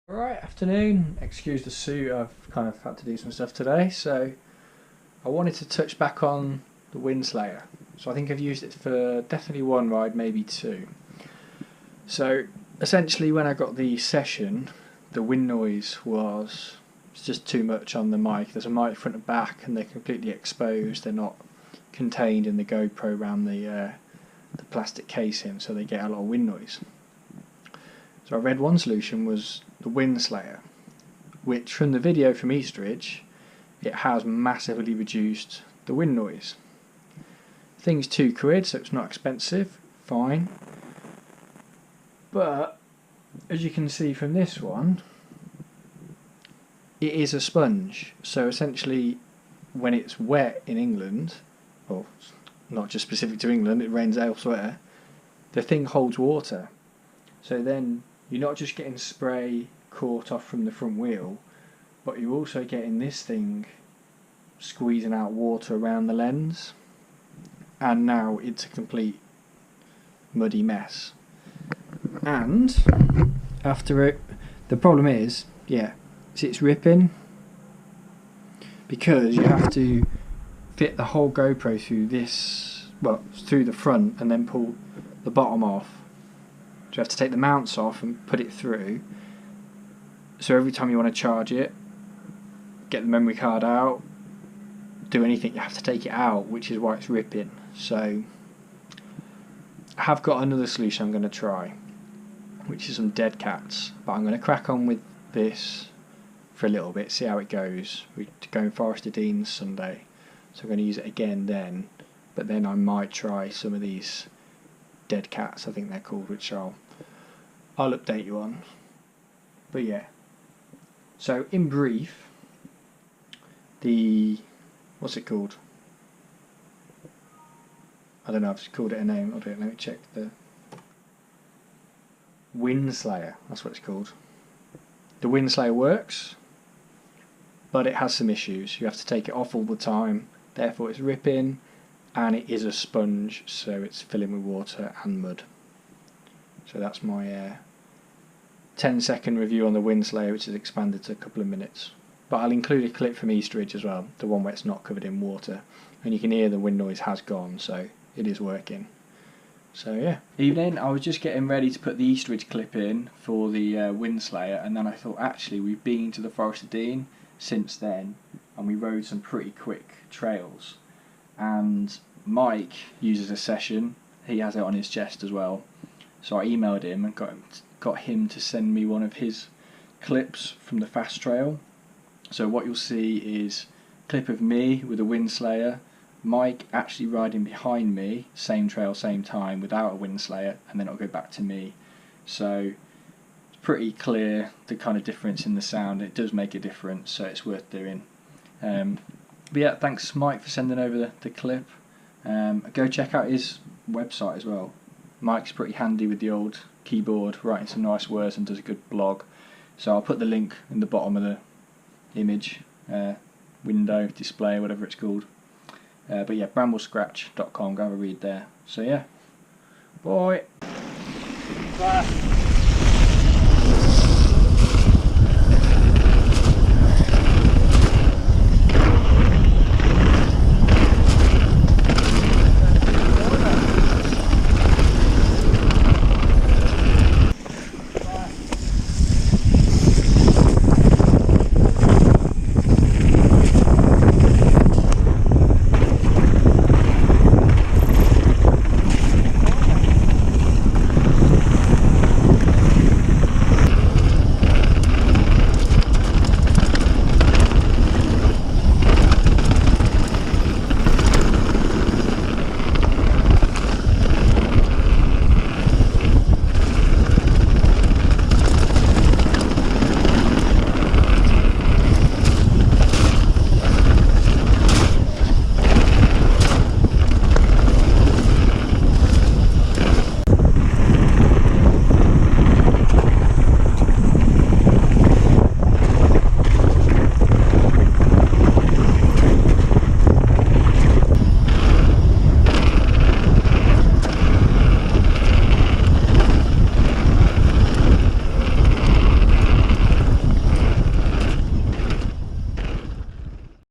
Alright, afternoon. Excuse the suit, I've kind of had to do some stuff today, so I wanted to touch back on the Windslayer. So I think I've used it for definitely one ride, maybe two. So essentially when I got the Session, the wind noise was just too much on the mic. There's a mic front and back and they're completely exposed, they're not contained in the GoPro around the plastic casing, so they get a lot of wind noise. So I read one solution was the Windslayer, which from the video from Eastridge, it has massively reduced the wind noise. The thing's £2, so it's not expensive, fine. But as you can see from this one, it is a sponge. So essentially, when it's wet in England, well, not just specific to England, it rains elsewhere, the thing holds water. So then you're not just getting spray caught off from the front wheel, but you're also getting this thing squeezing out water around the lens, and now it's a complete muddy mess. And after it, the problem is, it's ripping, because you have to fit the whole GoPro through this, well, through the front, and then pull the bottom off. So you have to take the mounts off and put it through. So every time you want to charge it, get the memory card out, do anything, you have to take it out, which is why it's ripping. So I have got another solution I'm going to try, which is some dead cats. But I'm going to crack on with this for a little bit, see how it goes. We're going Forest of Dean Sunday, so I'm going to use it again then. But then I might try some of these dead cats, I think they're called, which I'll update you on. But yeah, so in brief, what's it called? I don't know, I've just called it a name. Let me check. The Windslayer, that's what it's called. The Windslayer works, but it has some issues. You have to take it off all the time, therefore it's ripping. And it is a sponge, so it's filling with water and mud. So that's my 10-second review on the Windslayer, which is expanded to a couple of minutes. But I'll include a clip from Eastridge as well, the one where it's not covered in water. And you can hear the wind noise has gone, so it is working. So yeah. Evening, I was just getting ready to put the Eastridge clip in for the Windslayer, and then I thought, actually, we've been to the Forest of Dean since then, and we rode some pretty quick trails. And Mike uses a Session, he has it on his chest as well, so I emailed him and got him to send me one of his clips from the fast trail. So what you'll see is a clip of me with a Windslayer, Mike actually riding behind me, same trail, same time, without a Windslayer, and then it'll go back to me. So it's pretty clear the kind of difference in the sound. It does make a difference, so it's worth doing. But yeah, thanks Mike for sending over the clip. Go check out his website as well. Mike's pretty handy with the old keyboard, writing some nice words, and does a good blog. So I'll put the link in the bottom of the image, window, display, whatever it's called. But yeah, bramblescratch.com, go have a read there. So yeah, bye.